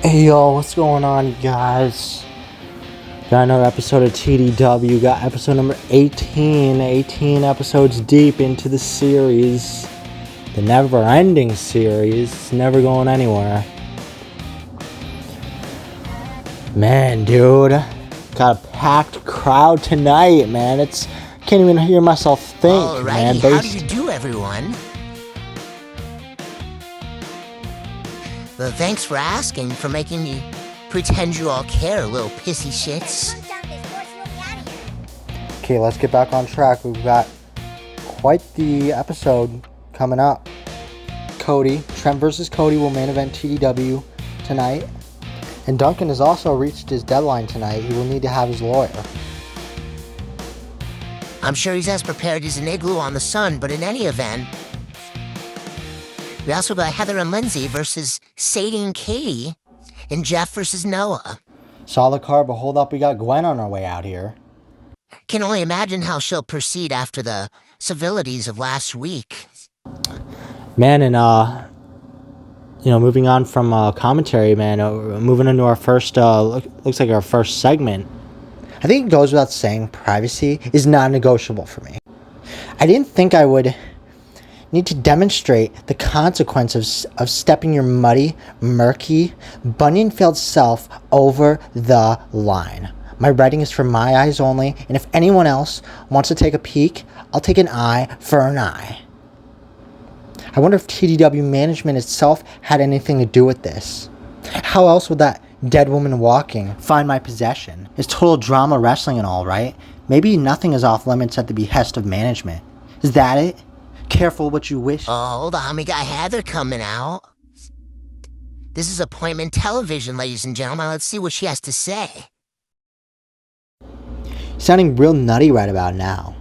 Hey yo, what's going on, you guys? Got another episode of TDW. Got episode number 18. 18 episodes deep into the series. The never-ending series. It's never going anywhere. Man, dude. Got a packed crowd tonight, man. Can't even hear myself think, Alrighty, man. how do you do, everyone? Well, thanks for asking, for making me pretend you all care, little pissy shits. Okay, let's get back on track. We've got quite the episode coming up. Trent versus Cody will main event TDW tonight. And Duncan has also reached his deadline tonight. He will need to have his lawyer. I'm sure he's as prepared as an igloo on the sun, but in any event, we also got Heather and Lindsay versus Sadie and Katie, and Geoff versus Noah. Solid card, but hold up, we got Gwen on our way out here. Can only imagine how she'll proceed after the civilities of last week. Man, and moving on from commentary, man, moving into our first, looks like our first segment. I think it goes without saying, privacy is non-negotiable for me. I didn't think I would need to demonstrate the consequences of stepping your muddy, murky, bunion-filled self over the line. My writing is for my eyes only, and if anyone else wants to take a peek, I'll take an eye for an eye. I wonder if TDW management itself had anything to do with this. How else would that dead woman walking find my possession? It's total drama wrestling and all, right? Maybe nothing is off limits at the behest of management. Is that it? Careful what you wish. Oh, hold on, we got Heather coming out. This is appointment television, ladies and gentlemen. Let's see what she has to say. Sounding real nutty right about now.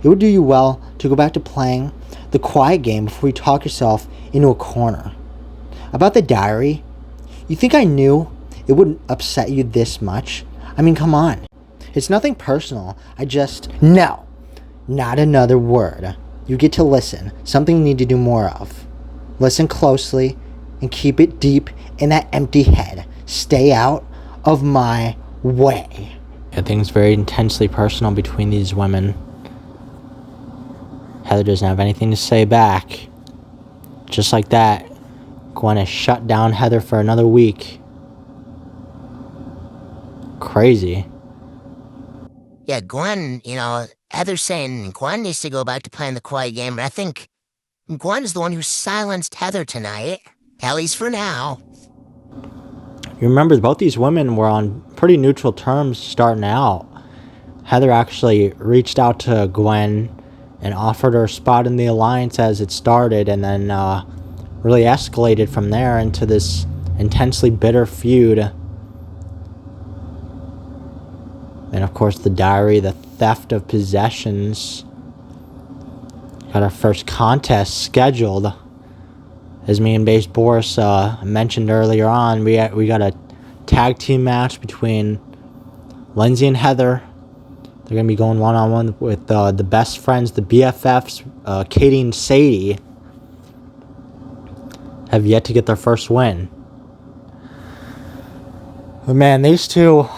It would do you well to go back to playing the quiet game before you talk yourself into a corner. About the diary, you think I knew it wouldn't upset you this much? I mean, come on. It's nothing personal. No, not another word. You get to listen. Something you need to do more of. Listen closely and keep it deep in that empty head. Stay out of my way. Yeah, things very intensely personal between these women. Heather doesn't have anything to say back. Just like that, Gwen has shut down Heather for another week. Crazy. Yeah, Gwen, Heather's saying Gwen needs to go back to playing the quiet game, but I think Gwen is the one who silenced Heather tonight. At least for now. You remember, both these women were on pretty neutral terms starting out. Heather actually reached out to Gwen and offered her a spot in the alliance as it started, and then really escalated from there into this intensely bitter feud. And of course, the diary, the theft of possessions. Got our first contest scheduled. As me and Base Boris mentioned earlier on, we got a tag team match between Lindsay and Heather. They're going to be going one-on-one with the best friends, the BFFs, Katie and Sadie. Have yet to get their first win. But man, these two,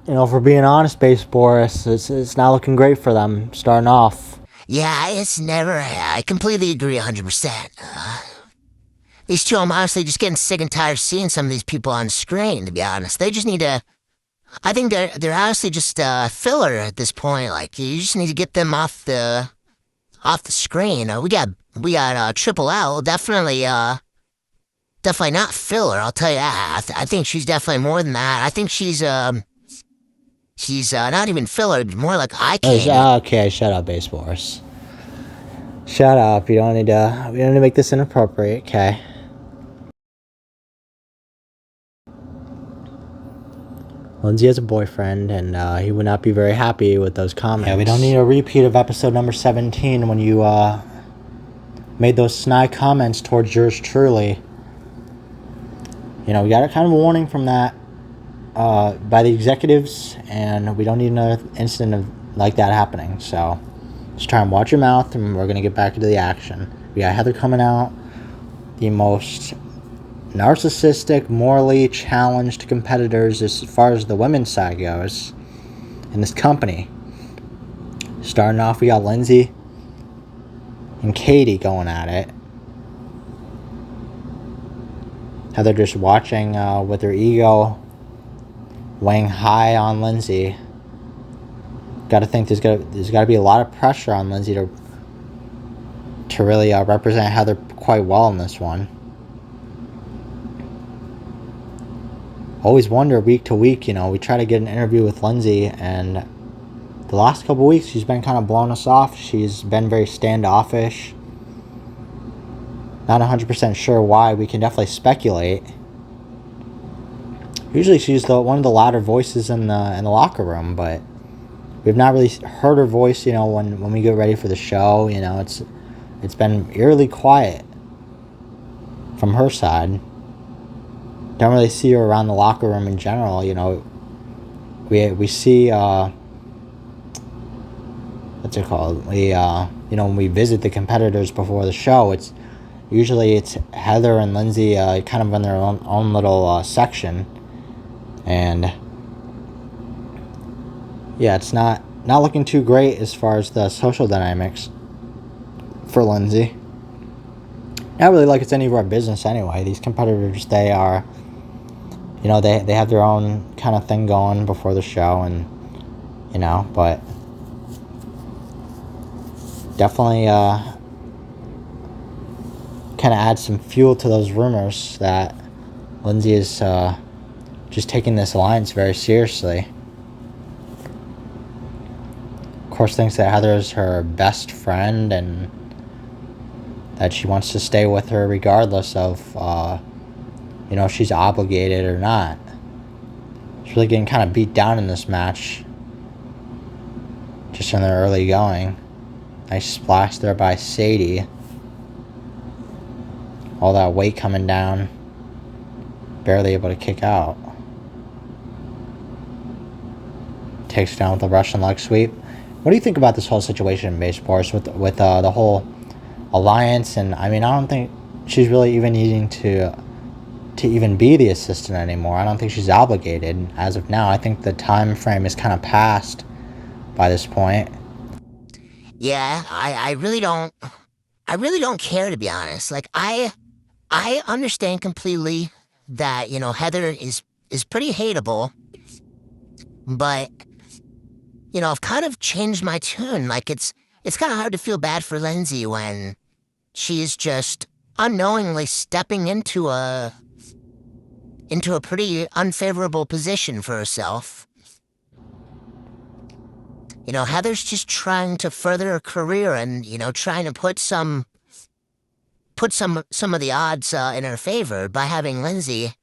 if we're being honest, Base Boris, it's not looking great for them starting off. Yeah, I completely agree 100%. These two, I'm honestly just getting sick and tired of seeing some of these people on screen, to be honest. They just need to, I think they're honestly just filler at this point. Like, you just need to get them off the screen. We got Triple L, definitely not filler, I'll tell you that. I think she's definitely more than that. I think she's not even filler, more like eye candy. Okay, shut up, Base Boris. Shut up. We don't need to make this inappropriate, okay? Lindsay has a boyfriend, and he would not be very happy with those comments. Yeah, we don't need a repeat of episode number 17 when you made those snide comments towards yours truly. We got a kind of a warning from that by the executives, and we don't need another incident like that happening. So just try and watch your mouth, and we're going to get back into the action. We got Heather coming out, the most narcissistic, morally challenged competitors as far as the women's side goes in this company. Starting off, we got Lindsay and Katie going at it. Heather just watching with her ego weighing high on Lindsay. Got to think there's got to be a lot of pressure on Lindsay to really represent Heather quite well in this one. Always wonder week to week, we try to get an interview with Lindsay, and the last couple weeks she's been kind of blowing us off. She's been very standoffish. Not 100% sure why. We can definitely speculate. Usually she's one of the louder voices in the locker room, but we've not really heard her voice, when we get ready for the show. It's been eerily quiet from her side. Don't really see her around the locker room in general. We see what's it called? When we visit the competitors before the show, it's Heather and Lindsay kind of in their own little section, and yeah, it's not looking too great as far as the social dynamics for Lindsay. Not really like it's any of our business anyway. These competitors, they are, they have their own kind of thing going before the show, and but definitely kind of add some fuel to those rumors that Lindsay is just taking this alliance very seriously. Of course, thinks that Heather is her best friend and that she wants to stay with her regardless of if she's obligated or not. She's really getting kind of beat down in this match just in the early going. Nice splash there by Sadie. All that weight coming down. Barely able to kick out. Takes down with a Russian leg sweep. What do you think about this whole situation in base sports with the whole alliance? And I don't think she's really even needing to even be the assistant anymore. I don't think she's obligated as of now. I think the time frame is kind of passed by this point. Yeah, I really don't care, to be honest. Like, I understand completely that, Heather is pretty hateable, but, I've kind of changed my tune. Like, it's kind of hard to feel bad for Lindsay when she's just unknowingly stepping into a pretty unfavorable position for herself. Heather's just trying to further her career and, trying to put some of the odds in her favor by having Lindsay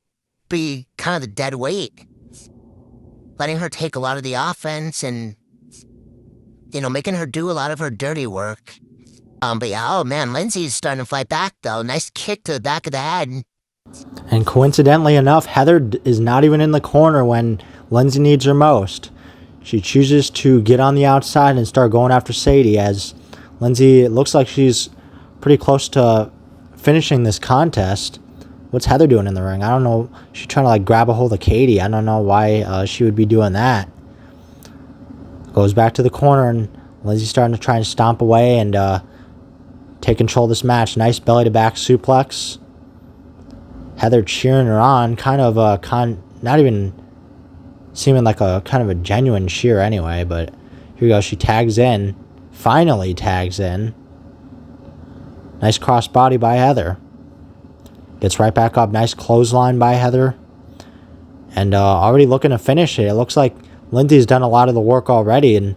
be kind of the dead weight. Letting her take a lot of the offense and, making her do a lot of her dirty work. But yeah, oh man, Lindsay's starting to fight back though. Nice kick to the back of the head. And coincidentally enough, Heather is not even in the corner when Lindsay needs her most. She chooses to get on the outside and start going after Sadie, as Lindsay, it looks like she's pretty close to finishing this contest. What's Heather doing in the ring? I don't know. She's trying to grab a hold of Katie. I don't know why she would be doing that. Goes back to the corner, and Lindsay's starting to try and stomp away and take control of this match. Nice belly to back suplex. Heather cheering her on, kind of not even seeming like a kind of a genuine cheer anyway, but here we go. She tags in. Finally tags in. Nice crossbody by Heather. Gets right back up. Nice clothesline by Heather. And already looking to finish it. It looks like Lindsay's done a lot of the work already, and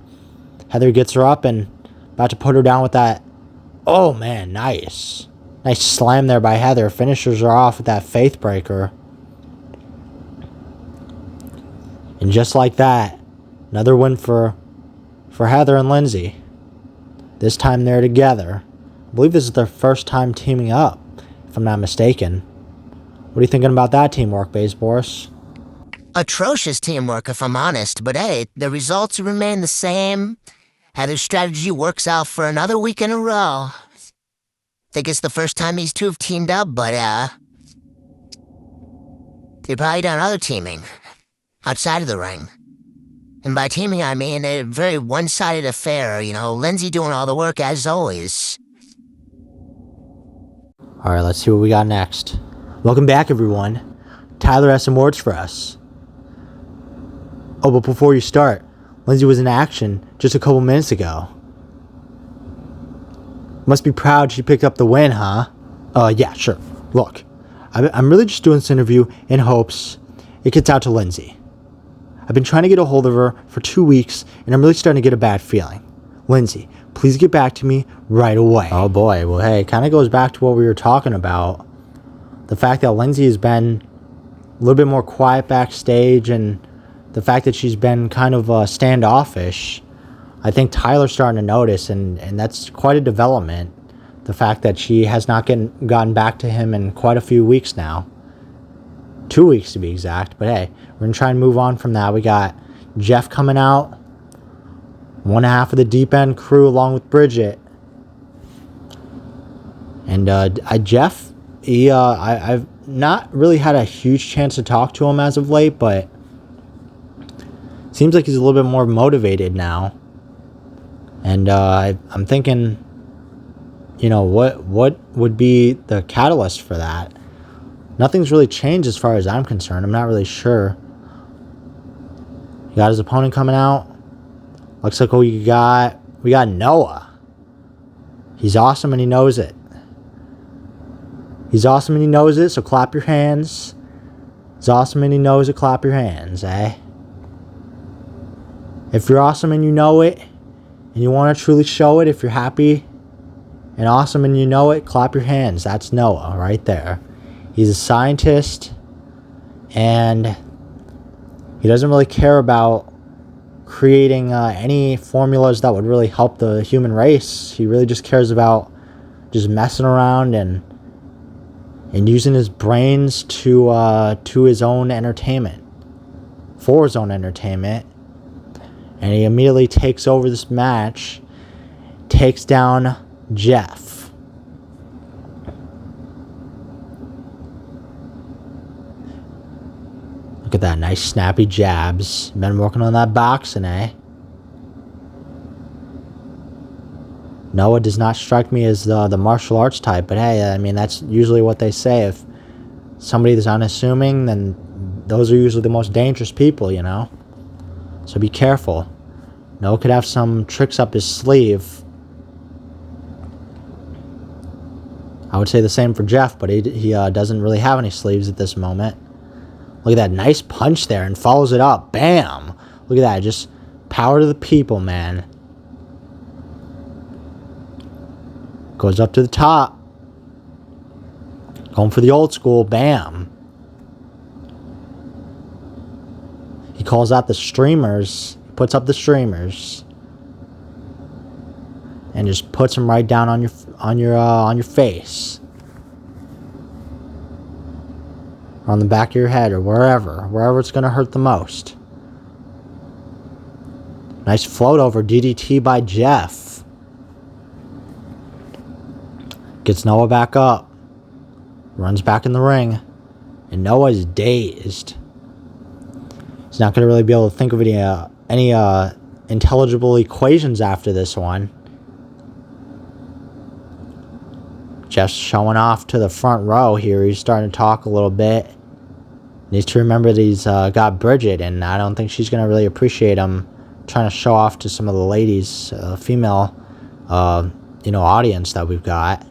Heather gets her up and about to put her down with that. Oh man, nice. Nice slam there by Heather. Finishes her off with that faith breaker. And just like that, another win for Heather and Lindsay. This time they're together. I believe this is their first time teaming up, if I'm not mistaken. What are you thinking about that teamwork, Base Boris? Atrocious teamwork, if I'm honest, but hey, the results remain the same. Heather's strategy works out for another week in a row. Think it's the first time these two have teamed up, but They've probably done other teaming outside of the ring. And by teaming, I mean a very one-sided affair, Lindsay doing all the work as always. Alright, let's see what we got next. Welcome back, everyone. Tyler has some words for us. Oh, but before you start, Lindsay was in action just a couple minutes ago. Must be proud she picked up the win, huh? Yeah, sure. Look, I'm really just doing this interview in hopes it gets out to Lindsay. I've been trying to get a hold of her for 2 weeks, and I'm really starting to get a bad feeling. Lindsay, please get back to me right away. Oh boy, well hey, it kind of goes back to what we were talking about. The fact that Lindsay has been a little bit more quiet backstage, and the fact that she's been kind of standoffish. I think Tyler's starting to notice, and that's quite a development. The fact that she has not gotten back to him in quite a few weeks now. 2 weeks to be exact, but hey, we're going to try and move on from that. We got Geoff coming out, one half of the Deep End crew along with Bridget. And Geoff, I've not really had a huge chance to talk to him as of late, but seems like he's a little bit more motivated now. And I'm thinking, what would be the catalyst for that? Nothing's really changed as far as I'm concerned. I'm not really sure. He got his opponent coming out. Looks like we got Noah. He's awesome and he knows it. He's awesome and he knows it, so clap your hands. He's awesome and he knows it, clap your hands, eh? If you're awesome and you know it, and you want to truly show it, if you're happy and awesome and you know it, clap your hands. That's Noah right there. He's a scientist, and he doesn't really care about creating any formulas that would really help the human race. He really just cares about just messing around and using his brains to his own entertainment, for his own entertainment. And he immediately takes over this match, takes down Geoff. Look at that, nice snappy jabs. Been working on that boxing, eh? Noah does not strike me as the martial arts type, but hey, I mean, that's usually what they say. If somebody is unassuming, then those are usually the most dangerous people, So be careful. Noah could have some tricks up his sleeve. I would say the same for Geoff, but he doesn't really have any sleeves at this moment. Look at that nice punch there and follows it up. Bam! Look at that. Just power to the people, man. Goes up to the top. Going for the old school. Bam. He calls out the streamers. Puts up the streamers. And just puts them right down on your face. On the back of your head or wherever it's going to hurt the most. Nice float over DDT by Geoff. Gets Noah back up. Runs back in the ring. And Noah's dazed. He's not going to really be able to think of any intelligible equations after this one. Geoff's showing off to the front row here. He's starting to talk a little bit. Needs to remember that he's got Bridget, and I don't think she's going to really appreciate him trying to show off to some of the ladies, female, audience that we've got.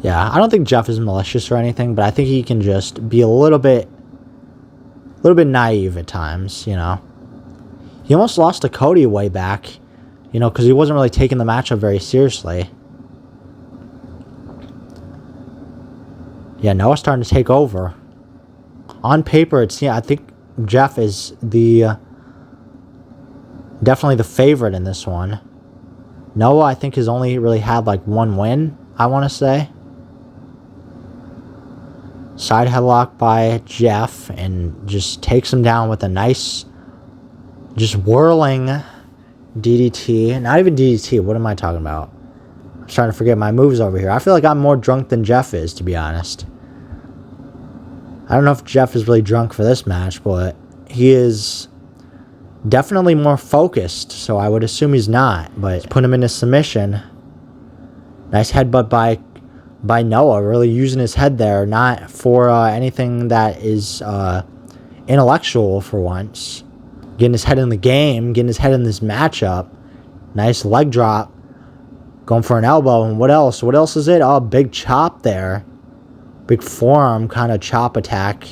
Yeah, I don't think Geoff is malicious or anything, but I think he can just be a little bit naive at times, He almost lost to Cody way back, because he wasn't really taking the matchup very seriously. Yeah, Noah's starting to take over. On paper, I think Geoff is definitely the favorite in this one. Noah, I think, has only really had like one win, I want to say. Side headlock by Geoff, and just takes him down with a nice, just whirling DDT. Not even DDT, what am I talking about? I'm trying to forget my moves over here. I feel like I'm more drunk than Geoff is, to be honest. I don't know if Geoff is really drunk for this match, but he is definitely more focused, so I would assume he's not. But he's put him in a submission. Nice headbutt by Noah, really using his head there, not for anything that is intellectual for once. Getting his head in the game, getting his head in this matchup. Nice leg drop. Going for an elbow, and what else? What else is it? Oh, big chop there. Big forearm kind of chop attack.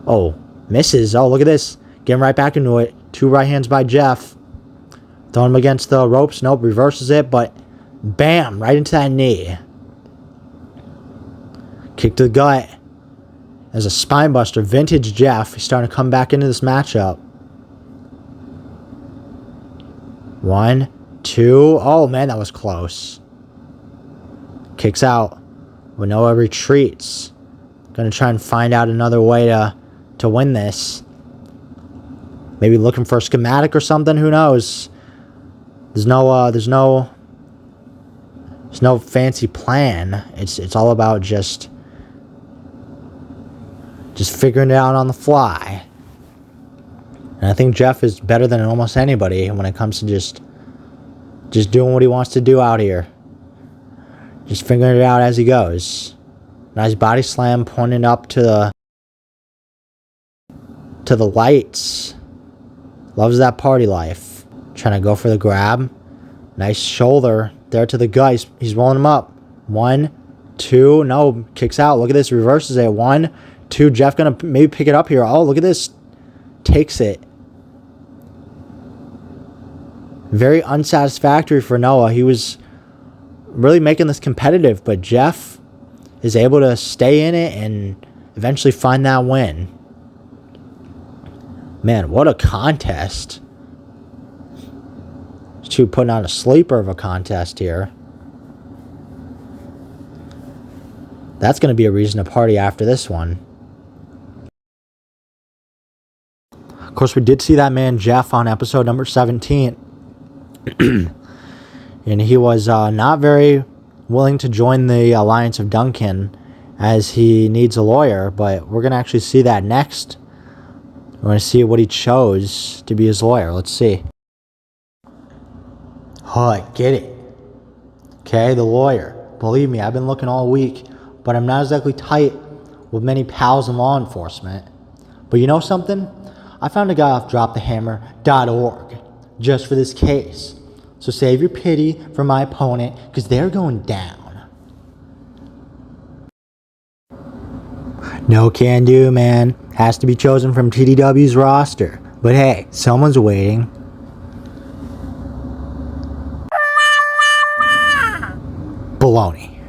Oh, misses. Oh, look at this. Getting right back into it. 2 right hands by Geoff. Throwing him against the ropes. Nope, reverses it, but bam, right into that knee. Kick to the gut. As a spine buster. Vintage Geoff. He's starting to come back into this matchup. 1, 2. Oh, man, that was close. Kicks out. Noah retreats. Gonna try and find out another way to win this. Maybe looking for a schematic or something. Who knows? There's no fancy plan. It's all about just figuring it out on the fly. And I think Geoff is better than almost anybody when it comes to just doing what he wants to do out here. Just figuring it out as he goes. Nice body slam pointing up to the lights. Loves that party life. Trying to go for the grab. Nice shoulder there to the gut. He's rolling him up. 1, 2. No, kicks out. Look at this. Reverses it. 1, 2. Geoff gonna maybe pick it up here. Oh, look at this. Takes it. Very unsatisfactory for Noah. He was really making this competitive, but Geoff is able to stay in it and eventually find that win. Man, what a contest. These two putting on a sleeper of a contest here. That's going to be a reason to party after this one. Of course, we did see that man Geoff on episode number 17. And he was not very willing to join the alliance of Duncan as he needs a lawyer. But we're going to actually see that next. We're going to see what he chose to be his lawyer. Let's see. Oh, I get it. Okay, the lawyer. Believe me, I've been looking all week. But I'm not exactly tight with many pals in law enforcement. But you know something? I found a guy off dropthehammer.org just for this case. So save your pity for my opponent, because they're going down. No can do, man. Has to be chosen from TDW's roster. But hey, someone's waiting. Baloney.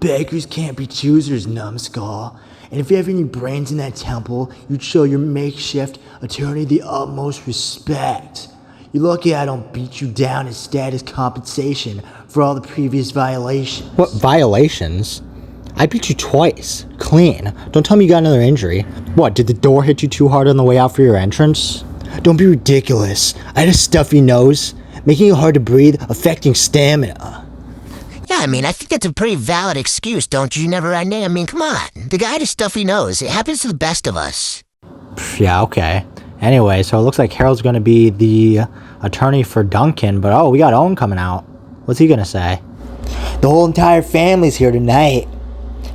Beggars can't be choosers, numbskull. And if you have any brains in that temple, you'd show your makeshift attorney the utmost respect. You're lucky I don't beat you down instead as compensation for all the previous violations. What violations? I beat you twice. Clean. Don't tell me you got another injury. What, did the door hit you too hard on the way out for your entrance? Don't be ridiculous. I had a stuffy nose, making it hard to breathe, affecting stamina. Yeah, I mean, I think that's a pretty valid excuse, don't you, Never Ending? I mean, come on. The guy had a stuffy nose. It happens to the best of us. Yeah, okay. Anyway, so it looks like Harold's going to be the attorney for Duncan, but oh, we got Owen coming out. What's he going to say? The whole entire family's here tonight.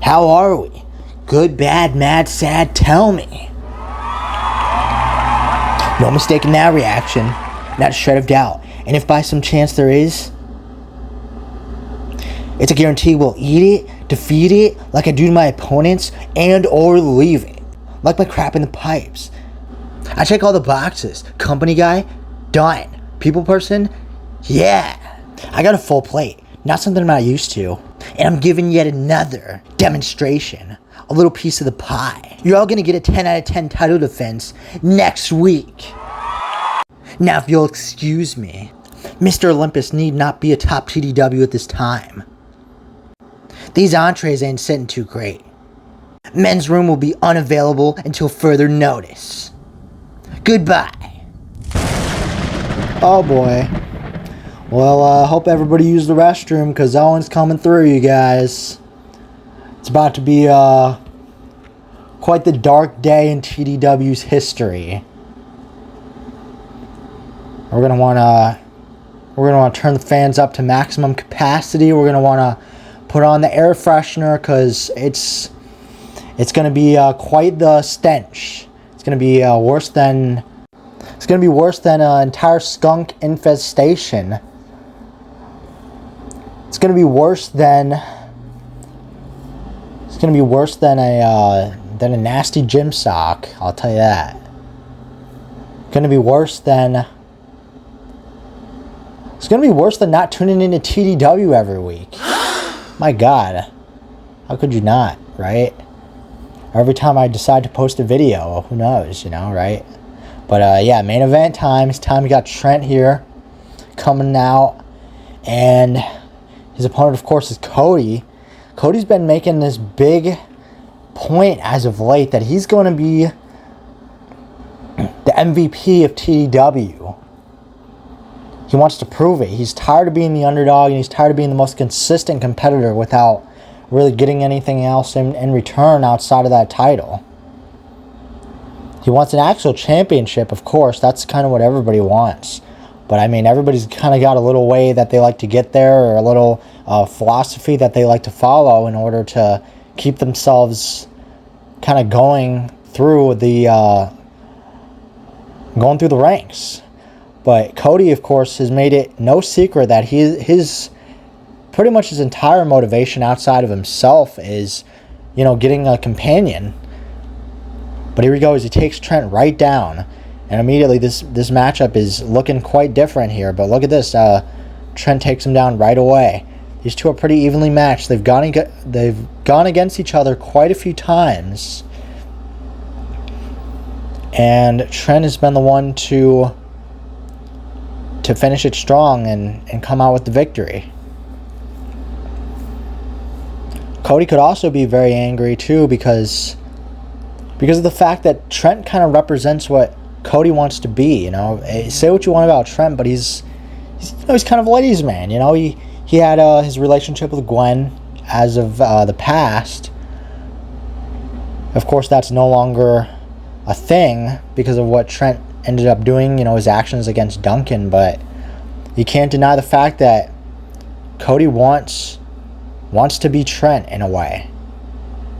How are we? Good, bad, mad, sad, tell me. No mistake in that reaction. Not a shred of doubt. And if by some chance there is, it's a guarantee we'll eat it, defeat it, like I do to my opponents, and or leave it. Like my crap in the pipes. I check all the boxes. Company guy? Done. People person? Yeah. I got a full plate. Not something I'm not used to. And I'm giving yet another demonstration. A little piece of the pie. You're all gonna get a 10 out of 10 title defense next week. Now if you'll excuse me, Mr. Olympus need not be a top TDW at this time. These entrees ain't sitting too great. Men's room will be unavailable until further notice. Goodbye. Oh boy. Well, hope everybody used the restroom, because Owen's coming through, you guys. It's about to be quite the dark day in TDW's history. We're gonna wanna turn the fans up to maximum capacity. We're gonna wanna put on the air freshener because it's gonna be quite the stench. It's gonna be worse than an entire skunk infestation. It's gonna be worse than a nasty gym sock. I'll tell you that. It's gonna be worse than not tuning into TDW every week. My God, how could you not, right? Every time I decide to post a video, who knows, right? But yeah, main event time. It's time. We got Trent here coming out, and his opponent, of course, is Cody. Cody's been making this big point as of late that he's going to be the MVP of TDW. He wants to prove it. He's tired of being the underdog, and he's tired of being the most consistent competitor without really getting anything else in return outside of that title. He wants an actual championship, of course. That's kind of what everybody wants. But, I mean, everybody's kind of got a little way that they like to get there, or a little philosophy that they like to follow in order to keep themselves kind of going through the ranks. But Cody, of course, has made it no secret that his pretty much his entire motivation outside of himself is, getting a companion. But here he goes. He takes Trent right down. And immediately this matchup is looking quite different here. But look at this. Trent takes him down right away. These two are pretty evenly matched. They've gone against each other quite a few times. And Trent has been the one to finish it strong and come out with the victory. Cody could also be very angry too because of the fact that Trent kind of represents what Cody wants to be. Say what you want about Trent, but he's kind of a ladies' man. He had his relationship with Gwen as of the past. Of course, that's no longer a thing because of what Trent ended up doing, his actions against Duncan. But you can't deny the fact that Cody wants to be Trent in a way.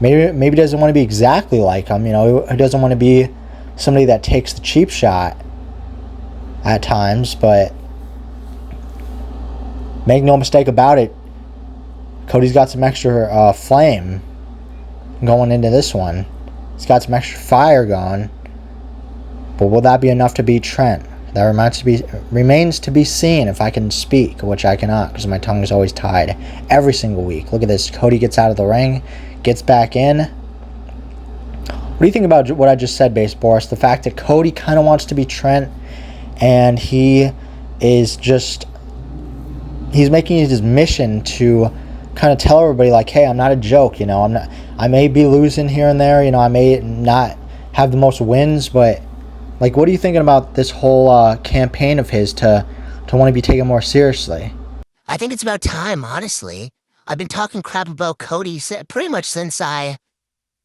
Maybe doesn't want to be exactly like him. He doesn't want to be somebody that takes the cheap shot at times. But make no mistake about it, Cody's got some extra flame going into this one. He's got some extra fire going. But will that be enough to beat Trent? That remains to be seen if I can speak, which I cannot because my tongue is always tied every single week. Look at this. Cody gets out of the ring, gets back in. What do you think about what I just said, Base Boris? The fact that Cody kind of wants to be Trent, and he's making it his mission to kind of tell everybody, like, hey, I'm not a joke, I may be losing here and there, I may not have the most wins, but like, what are you thinking about this whole campaign of his to want to be taken more seriously? I think it's about time, honestly. I've been talking crap about Cody pretty much since I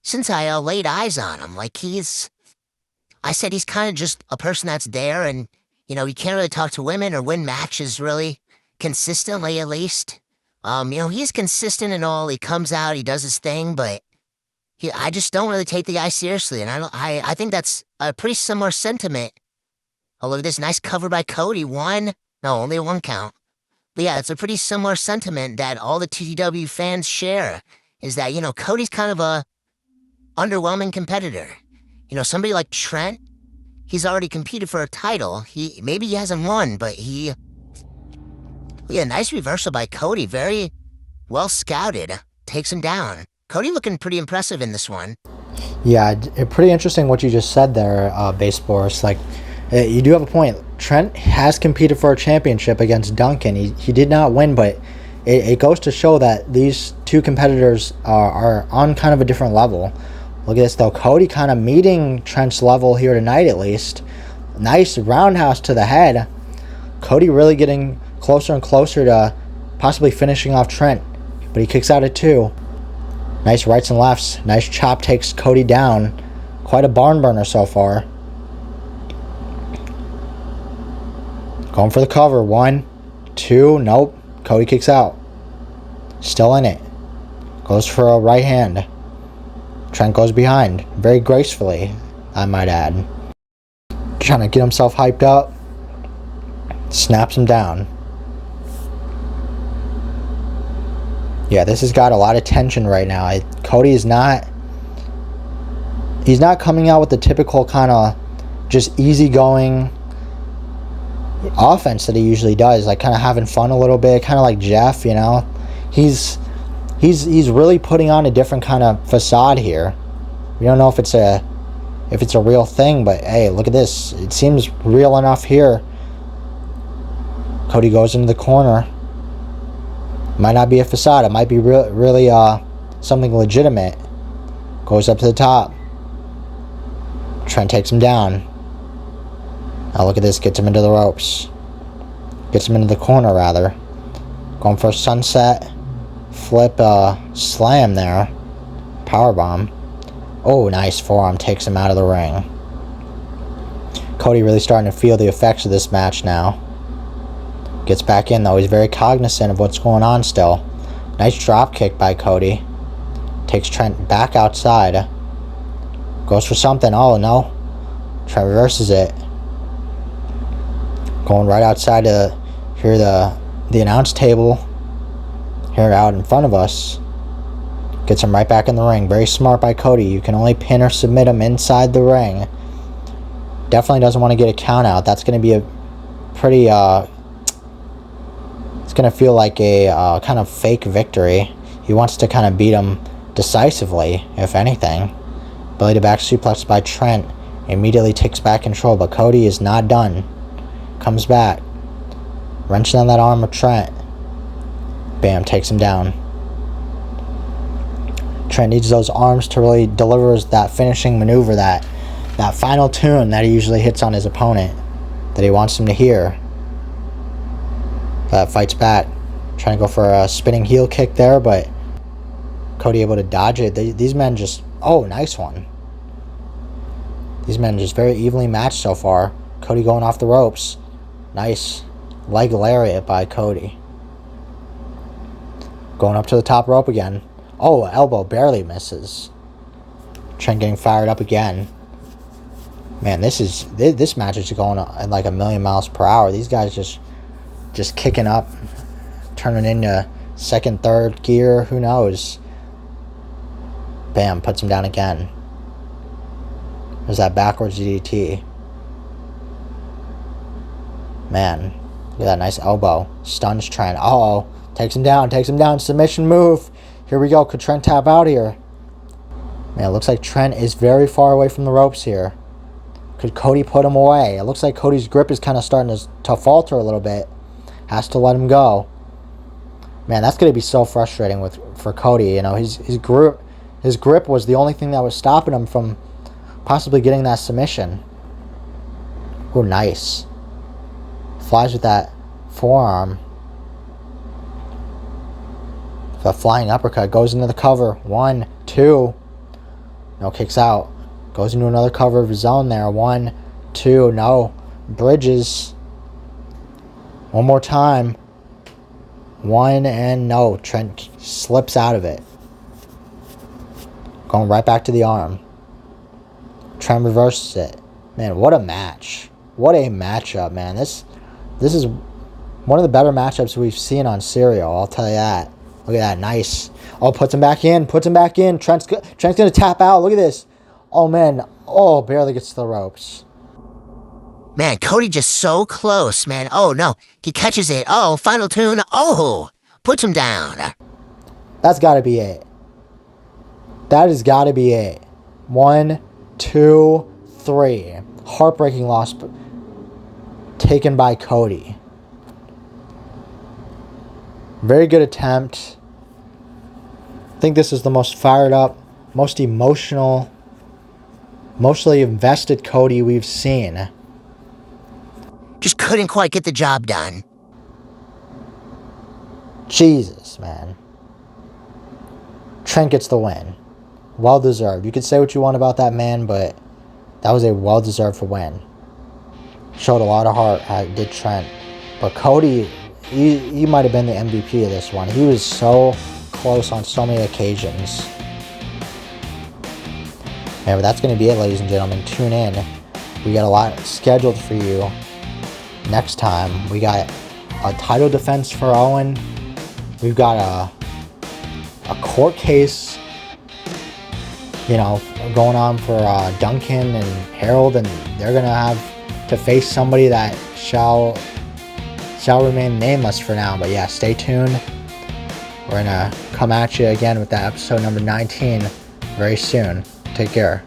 laid eyes on him. I said he's kind of just a person that's there, and he can't really talk to women or win matches really consistently, at least. He's consistent and all. He comes out, he does his thing, but I just don't really take the guy seriously, and I think that's a pretty similar sentiment. Oh, look at this nice cover by Cody. Only a one count. But yeah, it's a pretty similar sentiment that all the TDW fans share, is that, Cody's kind of a underwhelming competitor. Somebody like Trent, he's already competed for a title. Maybe he hasn't won, but nice reversal by Cody. Very well scouted. Takes him down. Cody looking pretty impressive in this one. Yeah, pretty interesting what you just said there, Base Boris. You do have a point. Trent has competed for a championship against Duncan. He did not win, but it goes to show that these two competitors are on kind of a different level. Look at this, though. Cody kind of meeting Trent's level here tonight, at least. Nice roundhouse to the head. Cody really getting closer and closer to possibly finishing off Trent, but he kicks out at 2. Nice rights and lefts. Nice chop takes Cody down. Quite a barn burner so far. Going for the cover. 1, 2. Nope. Cody kicks out. Still in it. Goes for a right hand. Trent goes behind. Very gracefully, I might add. Trying to get himself hyped up. Snaps him down. Yeah, this has got a lot of tension right now. Cody is not... He's not coming out with the typical kind of just easygoing offense that he usually does. Like kind of having fun a little bit. Kind of like Geoff, you know. He's really putting on a different kind of facade here. We don't know if it's a real thing, but hey, look at this. It seems real enough here. Cody goes into the corner. Might not be a facade. It might be really something legitimate. Goes up to the top. Trent takes him down. Now look at this. Gets him into the ropes. Gets him into the corner, rather. Going for a sunset. Flip, slam there. Powerbomb. Oh, nice forearm. Takes him out of the ring. Cody really starting to feel the effects of this match now. Gets back in, though. He's very cognizant of what's going on still. Nice drop kick by Cody. Takes Trent back outside. Goes for something. Oh, no. Trent reverses it. Going right outside to hear the announce table. Here out in front of us. Gets him right back in the ring. Very smart by Cody. You can only pin or submit him inside the ring. Definitely doesn't want to get a count out. That's going to be a pretty... It's going to feel like a kind of fake victory. He wants to kind of beat him decisively, if anything. Belly to back suplex by Trent. Immediately takes back control, but Cody is not done. Comes back. Wrenching on that arm of Trent. Bam, takes him down. Trent needs those arms to really deliver that finishing maneuver, that final tune that he usually hits on his opponent, that he wants him to hear. Fights back. Trying to go for a spinning heel kick there, but Cody able to dodge it. These men just... Oh, nice one. These men just very evenly matched so far. Cody going off the ropes. Nice leg lariat by Cody. Going up to the top rope again. Oh, elbow barely misses. Trent getting fired up again. Man, this match is going at like 1,000,000 miles per hour. These guys just kicking up, turning into second, third gear. Who knows? Bam, puts him down again. There's that backwards DDT. Man, look at that nice elbow. Stuns Trent. Uh-oh. Takes him down. Submission move. Here we go. Could Trent tap out here? Man, it looks like Trent is very far away from the ropes here. Could Cody put him away? It looks like Cody's grip is kind of starting to falter a little bit. Has to let him go. Man, that's going to be so frustrating for Cody. You know, his grip was the only thing that was stopping him from possibly getting that submission. Oh, nice. Flies with that forearm. The flying uppercut goes into the cover. 1, 2. No, kicks out. Goes into another cover of his own there. 1, 2. No. Bridges. One more time. 1 and no. Trent slips out of it. Going right back to the arm. Trent reverses it. Man, what a match. What a matchup, man. This is one of the better matchups we've seen on Serial. I'll tell you that. Look at that. Nice. Oh, puts him back in. Trent's going to tap out. Look at this. Oh, man. Oh, barely gets to the ropes. Man, Cody just so close, man. Oh, no. He catches it. Oh, final tune. Oh, puts him down. That's got to be it. That has got to be it. 1, 2, 3. Heartbreaking loss taken by Cody. Very good attempt. I think this is the most fired up, most emotionally invested Cody we've seen. Just couldn't quite get the job done. Jesus, man. Trent gets the win. Well deserved. You could say what you want about that man, but that was a well deserved win. Showed a lot of heart, did Trent. But Cody, he might have been the MVP of this one. He was so close on so many occasions. Yeah, but that's going to be it, ladies and gentlemen. Tune in. We got a lot scheduled for you next time. We got a title defense for Owen. We've got a court case, going on for Duncan and Harold, and they're going to have to face somebody that shall remain nameless for now. But yeah, stay tuned. We're going to come at you again with that episode number 19 very soon. Take care.